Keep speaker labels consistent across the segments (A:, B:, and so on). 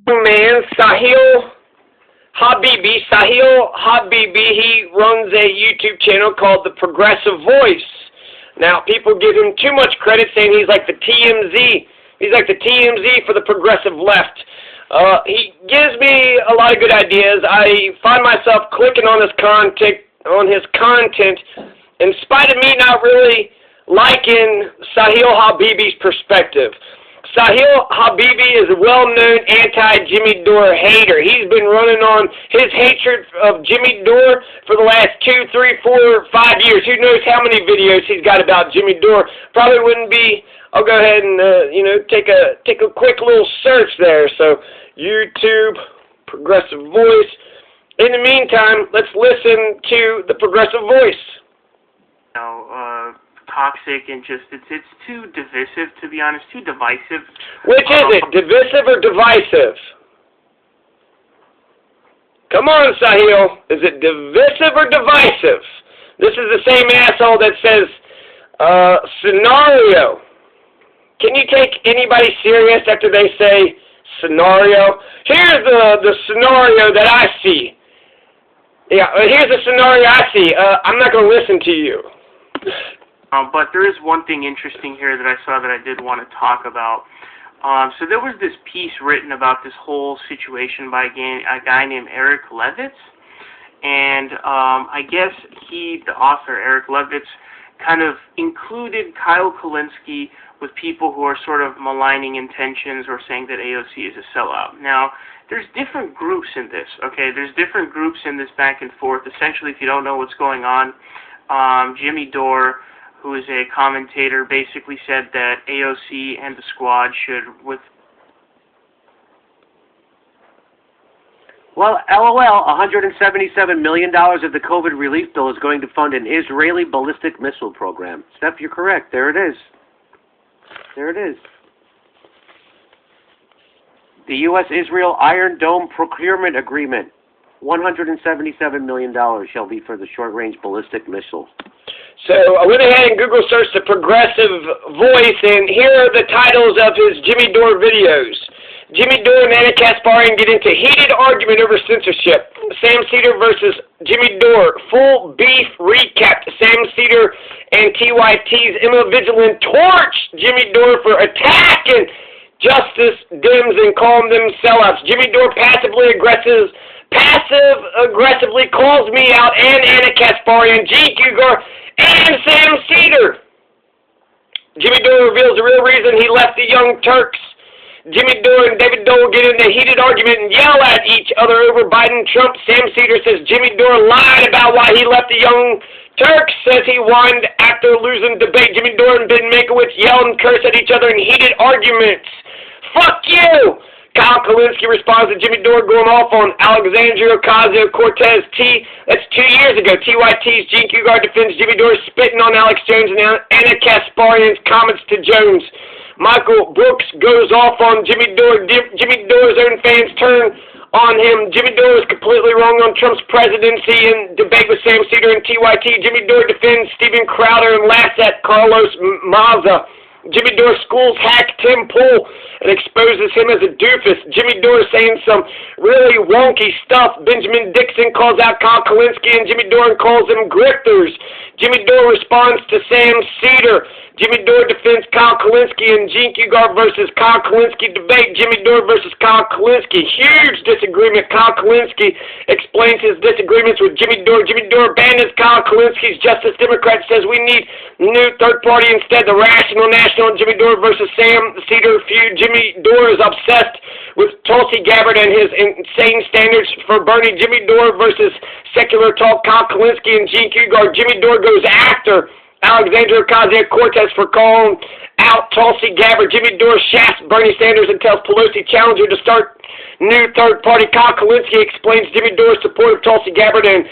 A: Man, Sahil Habibi, he runs a YouTube channel called The Progressive Voice. Now, people give him too much credit, saying he's like the TMZ. He's like the TMZ for the progressive left. He gives me a lot of good ideas. I find myself clicking on his content, in spite of me not really liking Sahil Habibi's perspective. Sahil Habibi is a well-known anti-Jimmy Dore hater. He's been running on his hatred of Jimmy Dore for the last 2, 3, 4, 5 years. Who knows how many videos he's got about Jimmy Dore? Probably wouldn't be. I'll go ahead and take a quick little search there. So YouTube Progressive Voice. In the meantime, let's listen to the Progressive Voice.
B: Toxic and just it's too divisive, to be honest, too divisive.
A: Which is it, divisive or divisive? Come on, Sahil. Is it divisive or divisive? This is the same asshole that says scenario. Can you take anybody serious after they say scenario? Here's the scenario that I see. Yeah, here's the scenario I see. I'm not going to listen to you.
B: But there is one thing interesting here that I saw that I did want to talk about. So there was this piece written about this whole situation by a guy named Eric Levitz. And I guess the author, Eric Levitz, kind of included Kyle Kulinski with people who are sort of maligning intentions or saying that AOC is a sellout. Now, there's different groups in this, okay? There's different groups in this back and forth. Essentially, if you don't know what's going on, Jimmy Dore, who is a commentator, basically said that AOC and the squad should
C: Well, LOL, $177 million of the COVID relief bill is going to fund an Israeli ballistic missile program. Steph, you're correct. There it is. There it is. The U.S.-Israel Iron Dome procurement agreement. $177 million shall be for the short-range ballistic missile.
A: So I went ahead and Google searched the Progressive Voice, and here are the titles of his Jimmy Dore videos. Jimmy Dore and Anna Kasparian get into heated argument over censorship. Sam Seder versus Jimmy Dore. Full beef recap. Sam Seder and TYT's Emma Vigilant torch Jimmy Dore for attacking Justice Dems and calling them sellouts. Jimmy Dore passive-aggressively calls me out and Anna Kasparian, Gene Cougar, and Sam Seder. Jimmy Dore reveals the real reason he left the Young Turks. Jimmy Dore and David Dole get in a heated argument and yell at each other over Biden-Trump. Sam Seder says Jimmy Dore lied about why he left the Young Turks, says he whined after losing debate. Jimmy Dore and Ben Mankiewicz yell and curse at each other in heated arguments. Fuck you! Kyle Kulinski responds to Jimmy Dore going off on Alexandria Ocasio-Cortez. That's 2 years ago. TYT's Gene Cougar defends Jimmy Dore spitting on Alex Jones and Anna Kasparian's comments to Jones. Michael Brooks goes off on Jimmy Dore. Jimmy Dore's own fans turn on him. Jimmy Dore is completely wrong on Trump's presidency in debate with Sam Seder and TYT. Jimmy Dore defends Steven Crowder and laughs at Carlos Maza. Jimmy Dore schools hack Tim Pool and exposes him as a doofus. Jimmy Dore saying some really wonky stuff. Benjamin Dixon calls out Kyle Kulinski and Jimmy Dore and calls them grifters. Jimmy Dore responds to Sam Seder. Jimmy Dore defends Kyle Kulinski and Gene Cougar versus Kyle Kulinski debate. Jimmy Dore versus Kyle Kulinski. Huge disagreement. Kyle Kulinski explains his disagreements with Jimmy Dore. Jimmy Dore abandons Kyle Kulinski's Justice Democrat, says we need new third party instead. The Rational National and Jimmy Dore versus Sam Seder feud. Jimmy Dore is obsessed with Tulsi Gabbard and his insane standards for Bernie. Jimmy Dore versus Secular Talk. Kyle Kulinski and Gene Cougar. Jimmy Dore goes after Alexandria Ocasio-Cortez for calling out Tulsi Gabbard. Jimmy Dore shafts Bernie Sanders and tells Pelosi challenger to start new third party. Kyle Kulinski explains Jimmy Dore's support of Tulsi Gabbard and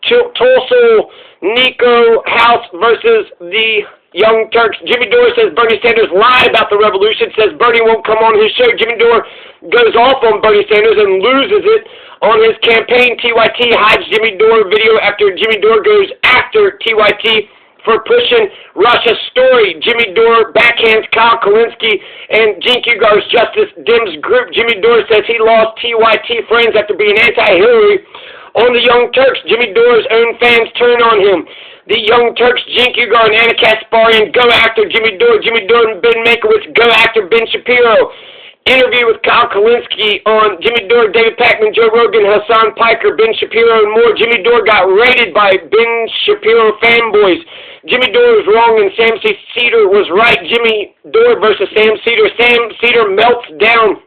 A: Tulsa Nico House versus the Young Turks. Jimmy Dore says Bernie Sanders lied about the revolution, says Bernie won't come on his show. Jimmy Dore goes off on Bernie Sanders and loses it on his campaign. TYT hides Jimmy Dore video after Jimmy Dore goes after TYT for pushing Russia's story. Jimmy Dore backhands Kyle Kulinski and Cenk Uyghur's Justice Dems group. Jimmy Dore says he lost TYT friends after being anti-Hillary. On the Young Turks, Jimmy Dore's own fans turn on him. The Young Turks, Cenk Uyghur and Anna Kasparian go after Jimmy Dore. Jimmy Dore and Ben Mankiewicz go after Ben Shapiro. Interview with Kyle Kulinski on Jimmy Dore, David Pakman, Joe Rogan, Hassan Piker, Ben Shapiro, and more. Jimmy Dore got raided by Ben Shapiro fanboys. Jimmy Dore was wrong and Sam Cedar was right. Jimmy Dore versus Sam Cedar. Sam Cedar melts down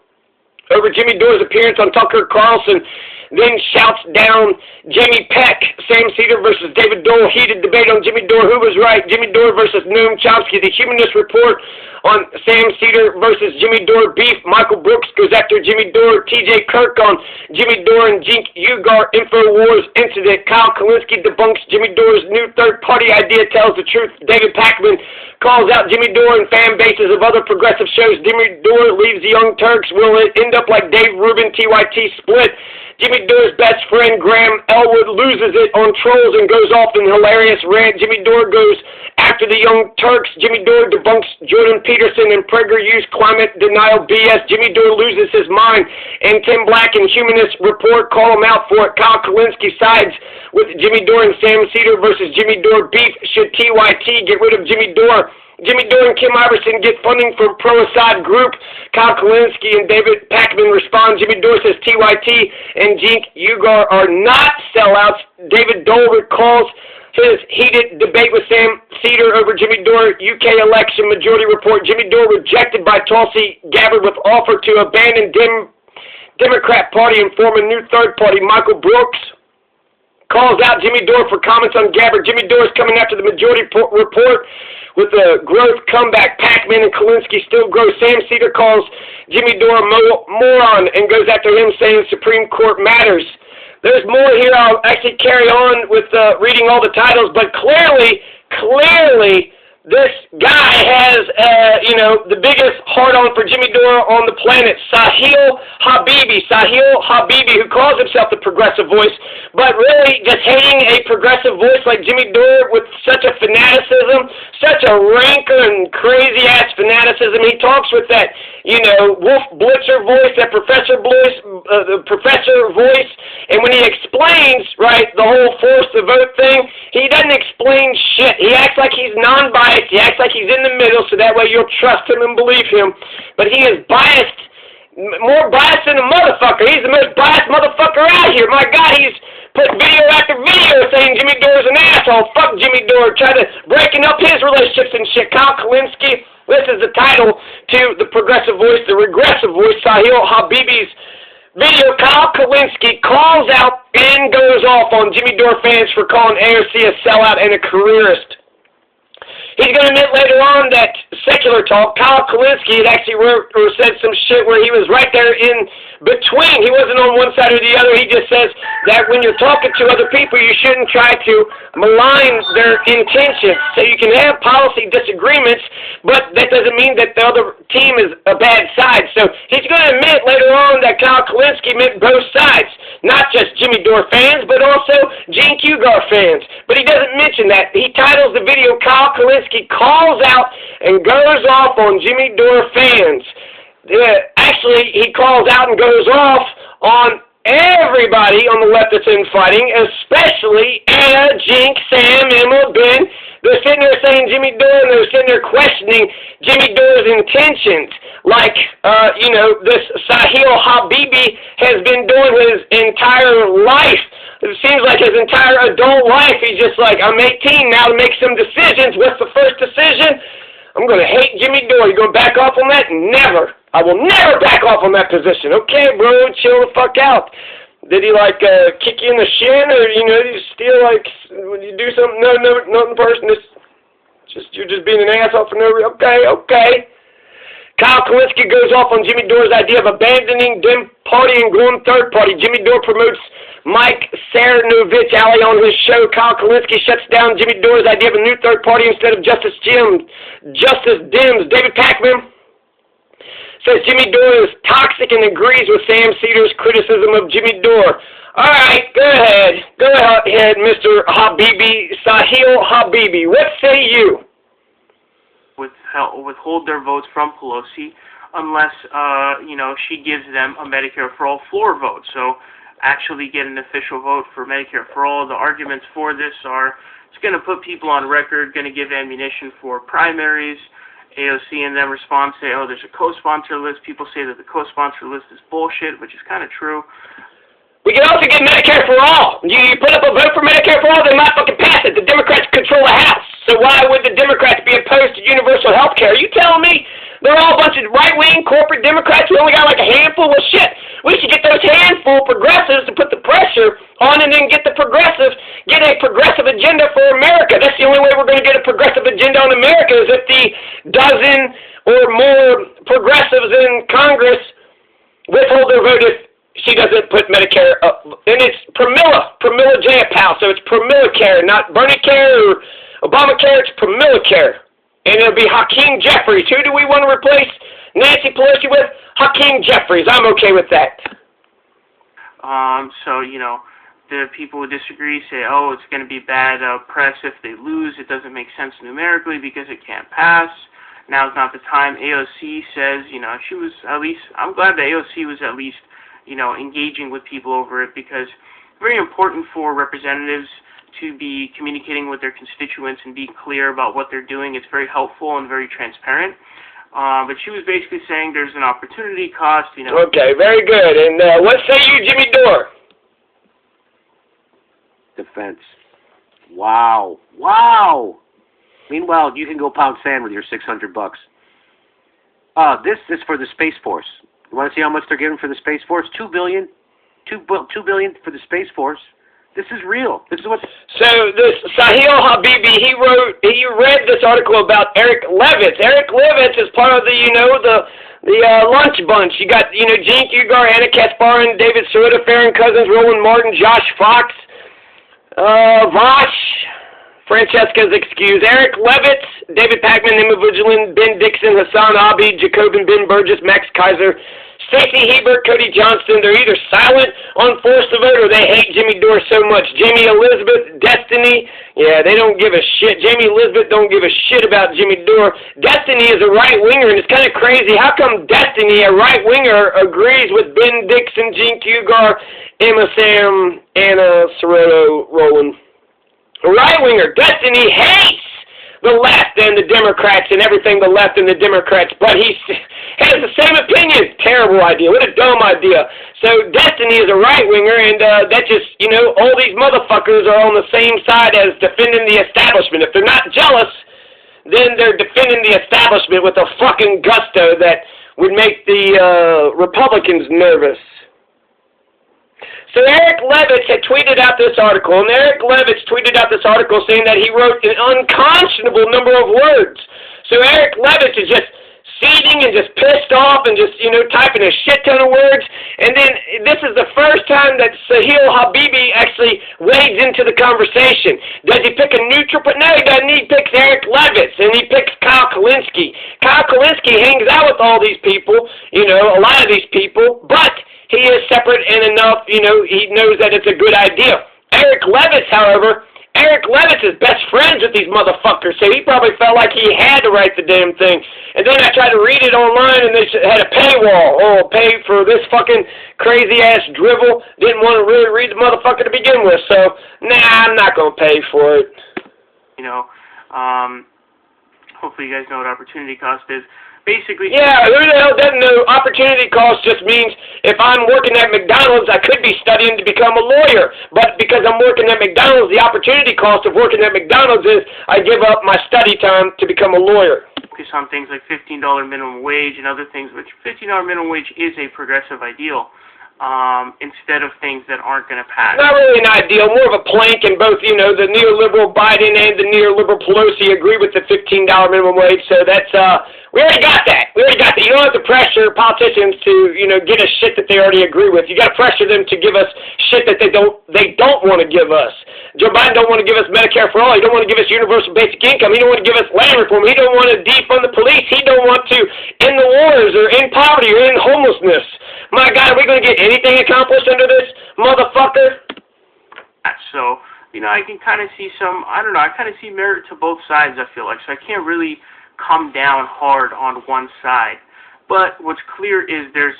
A: over Jimmy Dore's appearance on Tucker Carlson, then shouts down Jamie Peck. Sam Cedar versus David Dole. Heated debate on Jimmy Dore. Who was right? Jimmy Dore versus Noam Chomsky. The Humanist Report on Sam Cedar versus Jimmy Dore beef. Michael Brooks goes after Jimmy Dore. TJ Kirk on Jimmy Dore and Cenk Uyghur InfoWars incident. Kyle Kulinski debunks Jimmy Dore's new third-party idea, tells the truth. David Pakman calls out Jimmy Dore and fan bases of other progressive shows. Jimmy Dore leaves the Young Turks. Will it end up like Dave Rubin, TYT split? Jimmy Dore's best friend, Graham Elwood, loses it on Trolls and goes off in hilarious rant. Jimmy Dore goes after the Young Turks. Jimmy Dore debunks Jordan Peterson and PragerU's climate denial BS. Jimmy Dore loses his mind, and Tim Black and Humanist Report call him out for it. Kyle Kulinski sides with Jimmy Dore and Sam Cedar versus Jimmy Dore beef. Should TYT get rid of Jimmy Dore? Jimmy Dore and Kim Iverson get funding from pro-Assad group. Kyle Kulinski and David Pakman respond. Jimmy Dore says TYT and Cenk Uyghur are not sellouts. David Dole recalls his heated debate with Sam Cedar over Jimmy Dore UK election majority report. Jimmy Dore rejected by Tulsi Gabbard with offer to abandon Democrat Party and form a new third party. Michael Brooks calls out Jimmy Dore for comments on Gabbard. Jimmy Dore is coming after the majority report with a growth comeback. Pakman and Kulinski still grow. Sam Cedar calls Jimmy Dore a moron and goes after him, saying Supreme Court matters. There's more here. I'll actually carry on with reading all the titles, but clearly, this guy has, the biggest hard-on for Jimmy Dore on the planet, Sahil Habibi, who calls himself the progressive voice, but really just hating a progressive voice like Jimmy Dore with such a fanaticism, such a rancor and crazy-ass fanaticism. He talks with that, Wolf Blitzer voice, that professor voice, and when he explains, right, the whole force the vote thing, he doesn't explain shit. He acts like he's non-biased. He acts like he's in the middle, so that way you'll trust him and believe him. But he is biased, more biased than a motherfucker. He's the most biased motherfucker out here. My God, he's put video after video saying Jimmy Dore's an asshole. Fuck Jimmy Dore. Try to breaking up his relationships and shit. Kyle Kulinski, this is the title to the progressive voice, the regressive voice, Sahil Habibi's video. Kyle Kulinski calls out and goes off on Jimmy Dore fans for calling AOC a sellout and a careerist. He's going to admit later on that secular talk, Kyle Kulinski had actually wrote or said some shit where he was right there in between. He wasn't on one side or the other. He just says that when you're talking to other people, you shouldn't try to malign their intentions. So you can have policy disagreements, but that doesn't mean that the other team is a bad side. So he's going to admit later on that Kyle Kulinski meant both sides, not just Jimmy Dore fans, but also Cenk Uyghur fans. But he doesn't mention that. He titles the video, Kyle Kulinski calls out and goes off on Jimmy Dore fans. Actually, he calls out and goes off on everybody on the left that's infighting, especially Anna, Cenk, Sam, Emma, Ben. They're sitting there saying Jimmy Dore, and they're sitting there questioning Jimmy Dore's intentions. Like, this Sahil Habibi has been doing his entire life. It seems like his entire adult life, he's just like, I'm 18 now to make some decisions. What's the first decision? I'm going to hate Jimmy Dore. You going to back off on that? Never. I will never back off on that position. Okay, bro, chill the fuck out. Did he, kick you in the shin? Or, you still, when you do something? No, nothing personal. You're just being an asshole for no reason. Okay. Kyle Kulinski goes off on Jimmy Dore's idea of abandoning Dem Party and going third party. Jimmy Dore promotes Mike Saranovich Alley on his show. Kyle Kulinski shuts down Jimmy Dore's idea of a new third party instead of Justice Dems. David Pakman says Jimmy Dore is toxic and agrees with Sam Cedar's criticism of Jimmy Dore. All right, go ahead. Go ahead, Mr. Habibi, Sahil Habibi. What say you?
B: Withhold their votes from Pelosi unless, she gives them a Medicare for All floor vote. So actually get an official vote for Medicare for All. The arguments for this are it's going to put people on record, going to give ammunition for primaries. AOC and them respond, say, oh, there's a co-sponsor list. People say that the co-sponsor list is bullshit, which is kind of true.
A: We can also get Medicare for All. You put up a vote for Medicare for All, they might fucking pass it. The Democrats control the House. So why would the Democrats be opposed to universal health care? Are you telling me they're all a bunch of right-wing corporate Democrats who only got like a handful? Well, shit, we should get those handful progressives to put the pressure on and then get the progressives, get a progressive agenda for America. That's the only way we're going to get a progressive agenda on America is if the dozen or more progressives in Congress withhold their vote if she doesn't put Medicare up. And it's Pramila Jayapal, so it's Pramila-care, not Bernie-care or Obamacare, it's Pramila-care. And it'll be Hakeem Jeffries. Who do we want to replace Nancy Pelosi with? Hakeem Jeffries. I'm okay with that.
B: The people who disagree say, oh, it's going to be bad press if they lose. It doesn't make sense numerically because it can't pass. Now's not the time. AOC says, she was at least, I'm glad that AOC was at least, engaging with people over it because it's very important for representatives to be communicating with their constituents and be clear about what they're doing. It's very helpful and very transparent. But she was basically saying there's an opportunity cost,
A: Okay, very good. And what say you, Jimmy Dore?
C: Defense. Wow. Wow. Meanwhile, you can go pound sand with your $600. This is for the Space Force. You want to see how much they're giving for the Space Force? $2 billion. $2 billion for the Space Force. This is real. This is what.
A: So this Sahil Habibi, he read this article about Eric Levitz. Eric Levitz is part of the lunch bunch. You got Gene Hugar, Anna Kasparin, David Cerrito, Farron Cousins, Roland Martin, Josh Fox, Vosh, Francesca's excuse, Eric Levitz, David Pacman, Emma Vigilant, Ben Dixon, Hassan Abi, Jacobin, Ben Burgess, Max Kaiser, Stacey Hebert, Cody Johnston. They're either silent on forced to vote or they hate Jimmy Dore so much. Jamie Elizabeth, Destiny, yeah, they don't give a shit. Jamie Elizabeth don't give a shit about Jimmy Dore. Destiny is a right-winger, and it's kind of crazy. How come Destiny, a right-winger, agrees with Ben Dixon, Gene Hugar, Emma Sam, Anna Cerrito, Roland? A right-winger. Destiny hates the left and the Democrats and everything the left and the Democrats, but he has the same opinion. Terrible idea. What a dumb idea. So Destiny is a right-winger, and that just, all these motherfuckers are on the same side as defending the establishment. If they're not jealous, then they're defending the establishment with a fucking gusto that would make the Republicans nervous. So Eric Levitz had tweeted out this article, and Eric Levitz tweeted out this article saying that he wrote an unconscionable number of words. So Eric Levitz is just seething and just pissed off and just, typing a shit ton of words. And then this is the first time that Sahil Habibi actually wades into the conversation. Does he pick a neutral? But no, he doesn't. He picks Eric Levitz, and he picks Kyle Kulinski. Kyle Kulinski hangs out with all these people, a lot of these people, but he is separate and enough, he knows that it's a good idea. Eric Levitz, however, Eric Levitz is best friends with these motherfuckers, so he probably felt like he had to write the damn thing. And then I tried to read it online, and they had a paywall. Oh, pay for this fucking crazy-ass drivel. Didn't want to really read the motherfucker to begin with, so, nah, I'm not going to pay for it.
B: Hopefully you guys know what opportunity cost is. Basically,
A: yeah, who the hell doesn't know opportunity cost just means if I'm working at McDonald's, I could be studying to become a lawyer. But because I'm working at McDonald's, the opportunity cost of working at McDonald's is I give up my study time to become a lawyer.
B: Focus on things like $15 minimum wage and other things, which $15 minimum wage is a progressive ideal. Instead of things that aren't going to pass.
A: Not really an ideal, more of a plank, and both, the neoliberal Biden and the neoliberal Pelosi agree with the $15 minimum wage, so that's, we already got that. You don't have to pressure politicians to, get us shit that they already agree with. You got to pressure them to give us shit that they don't want to give us. Joe Biden don't want to give us Medicare for all. He don't want to give us universal basic income. He don't want to give us land reform. He don't want to defund the police. He don't want to end the wars or end poverty or end homelessness. My God, are we going to get anything accomplished under this? motherfucker.
B: So, you know, I can kind of see I kind of see merit to both sides, I feel like. So I can't really come down hard on one side. But what's clear is there's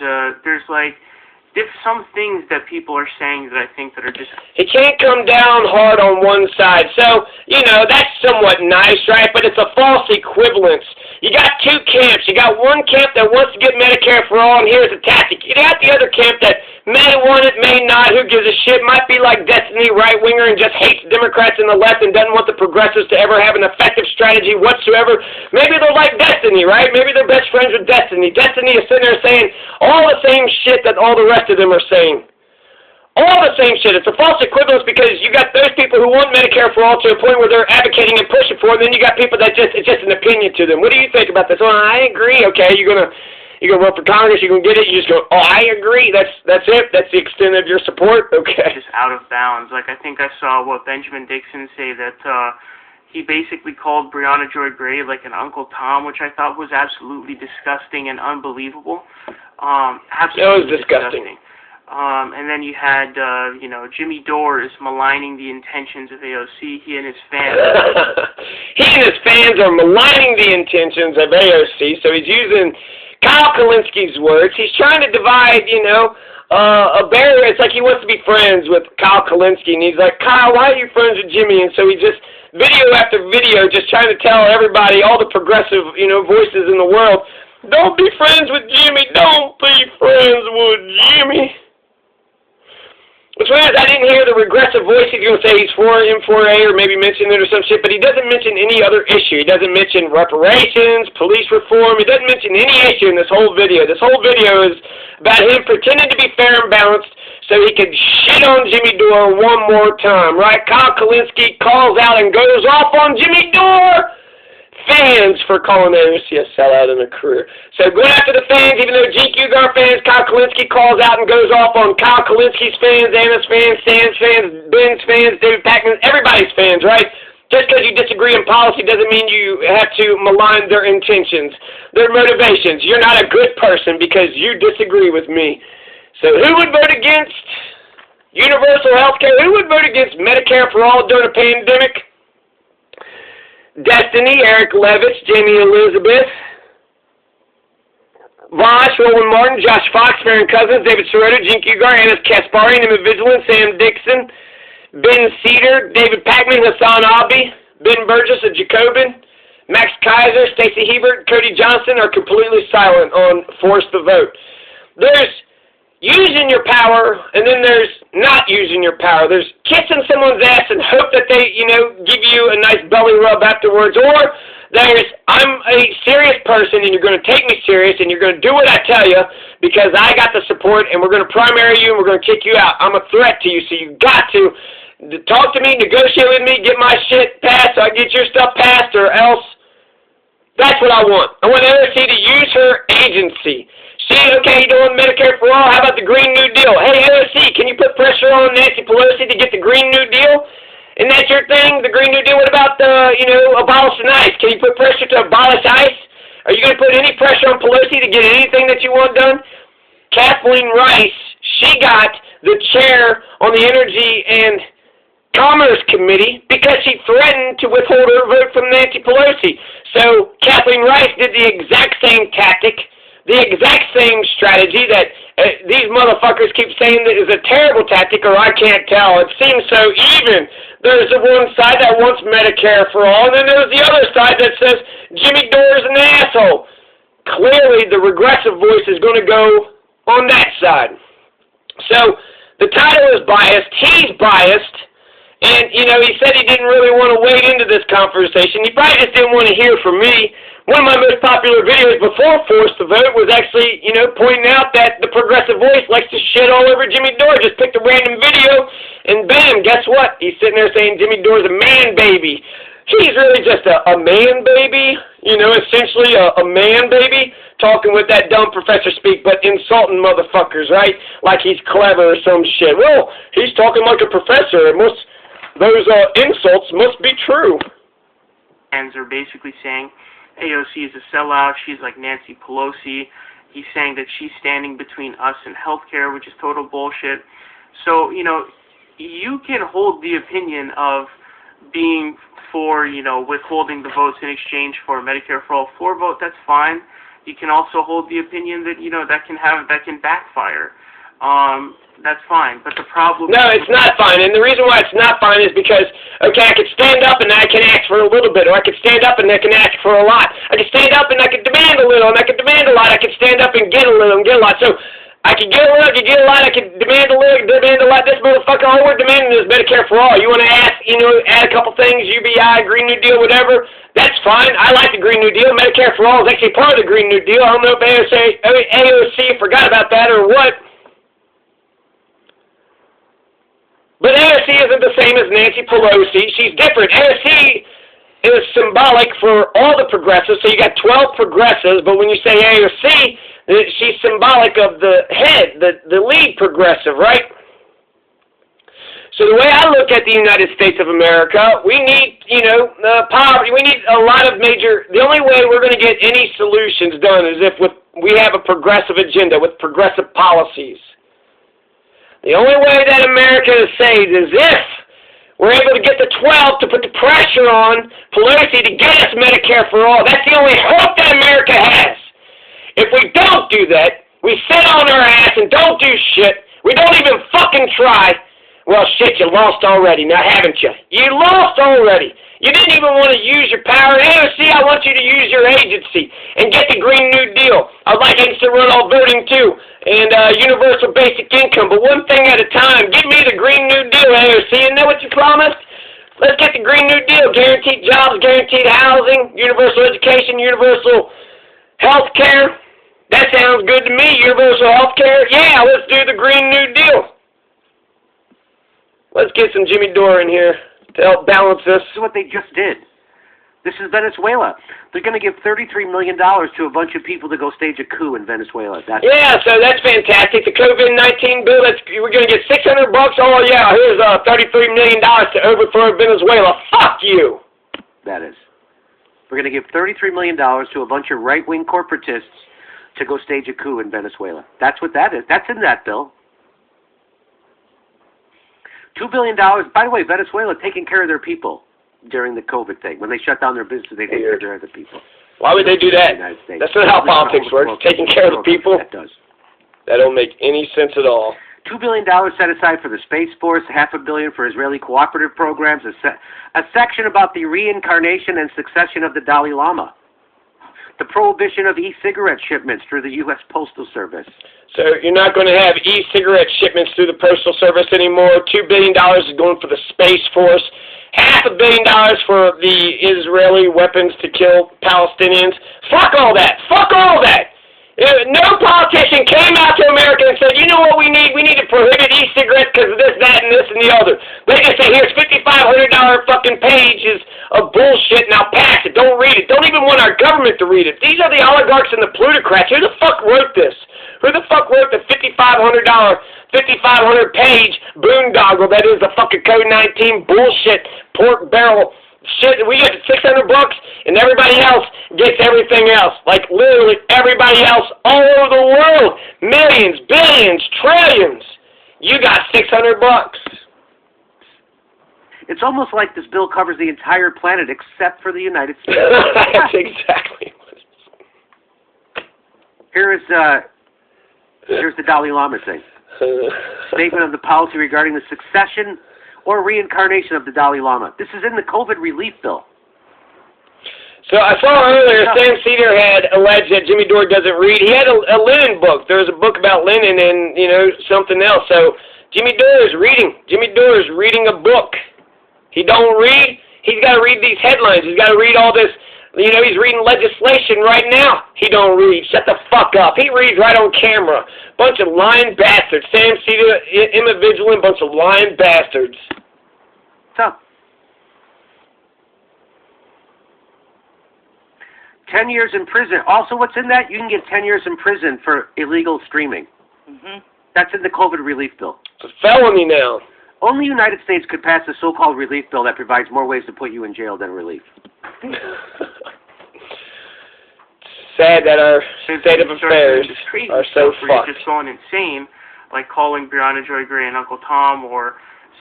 B: some things that people are saying that I think that are just...
A: It can't come down hard on one side. So, you know, that's somewhat nice, right? But it's a false equivalence. You got two camps. You got one camp that wants to get Medicare for all, and here's a tactic. You got the other camp that may want it, may not, who gives a shit, might be like Destiny, right-winger, and just hates Democrats and the left and doesn't want the progressives to ever have an effective strategy whatsoever. Maybe they're like Destiny, right? Maybe they're best friends with Destiny. Destiny is sitting there saying all the same shit that all the rest of them are saying. All the same shit. It's a false equivalence because you got those people who want Medicare for all to a point where they're advocating and pushing for it, and then you got people that it's just an opinion to them. What do you think about this? Oh, I agree. Okay, you're gonna run for Congress, you're gonna get it, you just go, oh, I agree. That's it. That's the extent of your support. Okay.
B: Just out of bounds. Like, I think I saw Benjamin Dixon say that he basically called Breonna Joy Gray like an Uncle Tom, which I thought was absolutely disgusting and unbelievable. Absolutely
A: It was disgusting.
B: And then you had, Jimmy Dore is maligning the intentions of AOC. He and his fans.
A: He and his fans are maligning the intentions of AOC, so he's using Kyle Kalinski's words. He's trying to divide, a barrier. It's like he wants to be friends with Kyle Kalinski, and he's like, Kyle, why are you friends with Jimmy? And so he just, video after video, just trying to tell everybody, all the progressive, voices in the world, don't be friends with Jimmy. Don't be friends with Jimmy. Which means I didn't hear the regressive voice. He's going to say he's for M4A or maybe mention it or some shit, but he doesn't mention any other issue. He doesn't mention reparations, police reform. He doesn't mention any issue in this whole video. This whole video is about him pretending to be fair and balanced so he could shit on Jimmy Dore one more time, right? Kyle Kalinski calls out and goes off on Jimmy Dore fans for calling AOC a sellout in a career. So going after the fans, even though GQ Gar fans, Kyle Kalinski calls out and goes off on Kyle Kalinski's fans, Anna's fans, Sam's fans, Ben's fans, David Pakman, everybody's fans, right? Just because you disagree in policy doesn't mean you have to malign their intentions, their motivations. You're not a good person because you disagree with me. So who would vote against universal health care? Who would vote against Medicare for all during a pandemic? Destiny, Eric Levitz, Jamie Elizabeth, Vosh, Roland Martin, Josh Fox, Farron Cousins, David Sirota, Gene Kugar, Anna Kasparian, Emma Vigilant, Sam Dixon, Ben Cedar, David Pakman, Hassan Abi, Ben Burgess, a Jacobin, Max Kaiser, Stacey Hebert, Cody Johnson are completely silent on force the vote. There's using your power, and then there's not using your power. There's kissing someone's ass and hope that they, give you a nice belly rub afterwards. Or there's, I'm a serious person, and you're going to take me serious, and you're going to do what I tell you because I got the support, and we're going to primary you, and we're going to kick you out. I'm a threat to you, so you've got to talk to me, negotiate with me, get my shit passed so I get your stuff passed, or else that's what I want. I want AOC to use her agency. Okay, you doing Medicare for all? How about the Green New Deal? Hey, AOC, can you put pressure on Nancy Pelosi to get the Green New Deal? Isn't that your thing, the Green New Deal? What about abolishing ICE? Can you put pressure to abolish ICE? Are you going to put any pressure on Pelosi to get anything that you want done? Kathleen Rice, she got the chair on the Energy and Commerce Committee because she threatened to withhold her vote from Nancy Pelosi. So Kathleen Rice did the exact same tactic, the exact same strategy that these motherfuckers keep saying that is a terrible tactic, or I can't tell. It seems so even. There's the one side that wants Medicare for all, and then there's the other side that says Jimmy Dore's an asshole. Clearly, the regressive voice is going to go on that side. So the title is biased. He's biased. And, he said he didn't really want to wade into this conversation. He probably just didn't want to hear from me. One of my most popular videos before Force the Vote was actually, pointing out that the progressive voice likes to shit all over Jimmy Dore. Just picked a random video, and bam, guess what? He's sitting there saying Jimmy Dore's a man baby. He's really just a man baby, essentially a man baby, talking with that dumb professor speak, but insulting motherfuckers, right? Like he's clever or some shit. Well, he's talking like a professor. Those insults must be true.
B: Fans are basically saying AOC is a sellout. She's like Nancy Pelosi. He's saying that she's standing between us and healthcare, which is total bullshit. So, you can hold the opinion of being for, withholding the votes in exchange for a Medicare for All 4 vote. That's fine. You can also hold the opinion that, that can backfire. That's fine. But the problem...
A: No, it's not fine. And the reason why it's not fine is because, okay, I could stand up and I can ask for a little bit, or I could stand up and I can ask for a lot. I could stand up and I could demand a little, and I could demand a lot. I could stand up and get a little and get a lot. So I could get a little, I could get a lot, I could demand a little, demand a lot. This motherfucker, all we're demanding is Medicare for all. You want to ask, add a couple things, UBI, Green New Deal, whatever, that's fine. I like the Green New Deal. Medicare for all is actually part of the Green New Deal. I don't know if AOC forgot about that or what. But AOC isn't the same as Nancy Pelosi. She's different. AOC is symbolic for all the progressives. So you got 12 progressives, but when you say AOC, she's symbolic of the head, the lead progressive, right? So the way I look at the United States of America, we need, poverty. We need a lot of major. The only way we're going to get any solutions done is if we have a progressive agenda with progressive policies. The only way that America is saved is if we're able to get the 12 to put the pressure on Pelosi to get us Medicare for all. That's the only hope that America has. If we don't do that, we sit on our ass and don't do shit. We don't even fucking try. Well, shit, you lost already, now haven't you? You lost already. You didn't even want to use your power. AOC, I want you to use your agency and get the Green New Deal. I'd like instant runoff voting too, and universal basic income, but one thing at a time. Give me the Green New Deal, AOC, and know what you promised? Let's get the Green New Deal. Guaranteed jobs, guaranteed housing, universal education, universal health care. That sounds good to me, universal health care. Yeah, let's do the Green New Deal. Let's get some Jimmy Dore in here to help balance this.
C: This is what they just did. This is Venezuela. They're going to give $33 million to a bunch of people to go stage a coup in Venezuela.
A: Yeah, so that's fantastic. The COVID-19 bill, we're going to get $600. Oh, yeah, here's $33 million to overthrow Venezuela. Fuck you.
C: That is. We're going to give $33 million to a bunch of right-wing corporatists to go stage a coup in Venezuela. That's what that is. That's in that bill. $2 billion. By the way, Venezuela taking care of their people during the COVID thing. When they shut down their business, they take care of the people.
A: Why would they do that? That's not how politics works. Taking care of the people.
C: That does.
A: That don't make any sense at all.
C: $2 billion set aside for the Space Force, $500 million for Israeli cooperative programs, a section about the reincarnation and succession of the Dalai Lama, the prohibition of e-cigarette shipments through the U.S. Postal Service.
A: So you're not going to have e-cigarette shipments through the Postal Service anymore. $2 billion is going for the Space Force. $500 million for the Israeli weapons to kill Palestinians. Fuck all that. Fuck all that. No politician came out to America and said, you know what we need? We need to prohibit e-cigarettes because of this, that, and this, and the other. They just say, here's $5,500 fucking pages of bullshit, now pass it. Don't read it. Don't even want our government to read it. These are the oligarchs and the plutocrats. Who the fuck wrote this? Who the fuck wrote the $5,500-page boondoggle that is the fucking COVID-19 bullshit pork barrel shit? We get $600 and everybody else gets everything else. Like literally everybody else all over the world. Millions, billions, trillions. You got $600.
C: It's almost like this bill covers the entire planet except for the United States.
A: That's exactly what it is.
C: Here's the Dalai Lama thing. Statement of the policy regarding the succession or reincarnation of the Dalai Lama. This is in the COVID relief bill.
A: So I saw earlier Sam Cedar had alleged that Jimmy Dore doesn't read. He had a Lenin book. There was a book about Lenin and, something else. So Jimmy Dore is reading. Jimmy Dore is reading a book. He don't read. He's got to read these headlines. He's got to read all this. He's reading legislation right now. He don't read. Shut the fuck up. He reads right on camera. Bunch of lying bastards. Sam Cedar, Emma Vigilant, bunch of lying bastards.
C: What's up? 10 years in prison. Also, what's in that? You can get 10 years in prison for illegal streaming. Mm-hmm. That's in the COVID relief bill.
A: It's a felony now.
C: Only the United States could pass a so-called relief bill that provides more ways to put you in jail than relief.
A: Sad that our state of affairs are so fucked.
B: Just going insane. like calling Brianna Joy Gray and Uncle Tom, or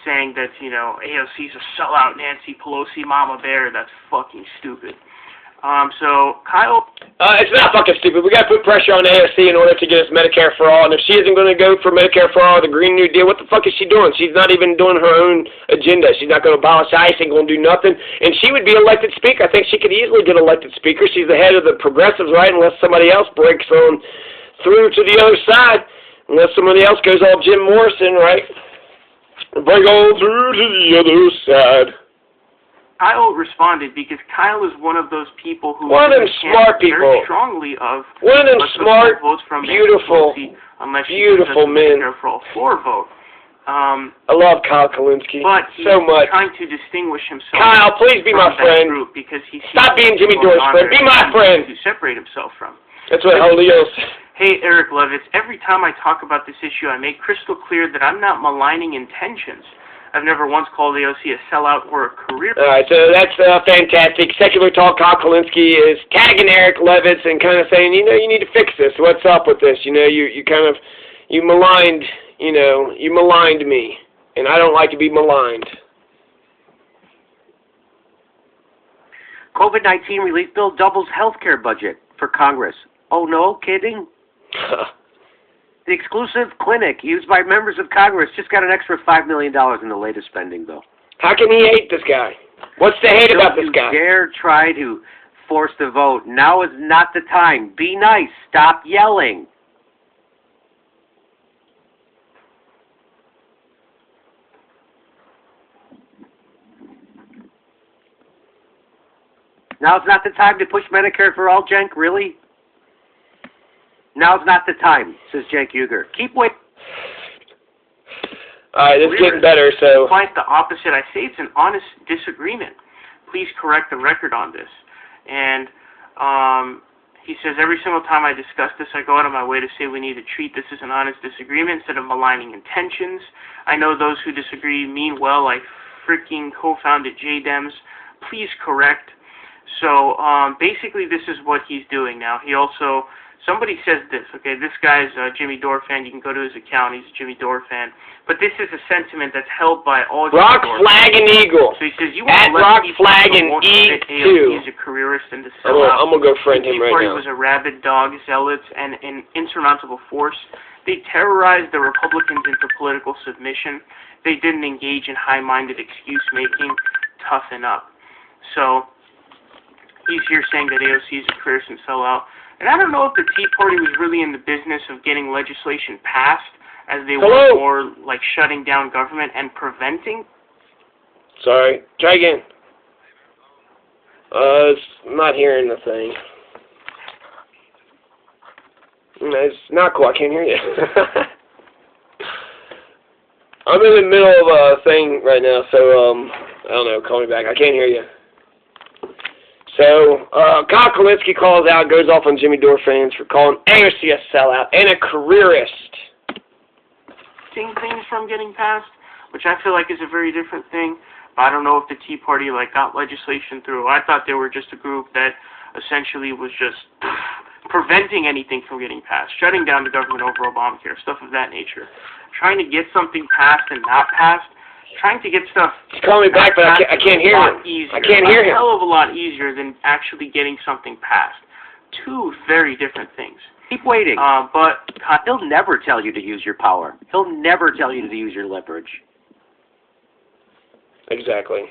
B: saying that, you know, AOC's a sellout Nancy Pelosi mama bear. That's fucking stupid. So Kyle...
A: It's not fucking stupid. We got to put pressure on the AOC in order to get us Medicare for all. And if she isn't going to go for Medicare for all, the Green New Deal, what the fuck is she doing? She's not even doing her own agenda. She's not going to abolish ICE, ain't going to do nothing. And she would be elected speaker. I think she could easily get elected speaker. She's the head of the progressives, right? Unless somebody else breaks on through to the other side. Unless somebody else goes all Jim Morrison, right? Break on through to the other side.
B: Kyle responded because Kyle is one of those people who
A: one of them smart people
B: very strongly of
A: one of them smart,
B: votes from
A: beautiful, beautiful men.
B: For all floor vote.
A: I love Kyle Kalinske
B: but he's
A: so much.
B: Trying to distinguish himself.
A: Kyle, please be my friend.
B: Group because he
A: stop being Jimmy Dore's friend. Be my friend.
B: To separate himself from.
A: That's what Julio's.
B: Hey, Eric Levitz. Every time I talk about this issue, I make crystal clear that I'm not maligning intentions. I've never once called AOC a sellout or a career. All right, so that's fantastic. Secular Talk, Kyle Kalinske is tagging Eric Levitz and kind of saying, you know, you need to fix this. What's up with this? You know, you maligned, you know, you maligned me, and I don't like to be maligned.
C: COVID-19 relief bill doubles healthcare budget for Congress. Oh, no kidding? The exclusive clinic used by members of Congress just got an extra $5 million in the latest spending bill.
A: How can he hate this guy? What's the hate about this guy?
C: Don't you dare try to force the vote. Now is not the time. Be nice. Stop yelling. Now's not the time to push Medicare for all, Jenk? Really? Now's not the time, says Cenk Uygur. Keep waiting.
A: All right, it's getting better, so...
B: Quite the opposite. I say it's an honest disagreement. Please correct the record on this. And he says, every single time I discuss this, I go out of my way to say we need to treat this as an honest disagreement instead of maligning intentions. I know those who disagree mean well. I freaking co-founded JDEMS. Please correct. So basically this is what he's doing now. He also... Somebody says this, okay, this guy's a Jimmy Dore fan. You can go to his account. He's a Jimmy Dore fan. But this is a sentiment that's held by all
A: Rock,
B: Jimmy Dore
A: Flag,
B: fans.
A: and Eagle.
B: So he says, you want
A: at
B: to let
A: Rock,
B: people
A: Flag,
B: who
A: and
B: won't admit
A: E2.
B: AOC is a careerist and to sell out.
A: I'm going to go friend him right
B: Party
A: now.
B: was a rabid dog, zealots, and an insurmountable force. They terrorized the Republicans into political submission. They didn't engage in high-minded excuse-making. Toughen up. So he's here saying that AOC is a careerist and sell out. And I don't know if the Tea Party was really in the business of getting legislation passed, as they were more like shutting down government and preventing.
A: Sorry. Try again. It's not hearing the thing. It's not cool. I can't hear you. I'm in the middle of a thing right now, so, I don't know. Call me back. I can't hear you. So, Kyle Kalinske calls out, goes off on Jimmy Dore fans for calling AOC a sellout and a careerist.
B: Things from getting passed, which I feel like is a very different thing. But I don't know if the Tea Party got legislation through. I thought they were just a group that essentially was just preventing anything from getting passed, shutting down the government over Obamacare, stuff of that nature. Trying to get something passed and not passed. Trying to get stuff.
A: He's calling me back, but I can't hear him. I can't hear him.
B: A hell of a lot easier than actually getting something passed. Two very different things.
C: Keep waiting.
B: But
C: he'll never tell you to use your power. He'll never tell you to use your leverage.
A: Exactly.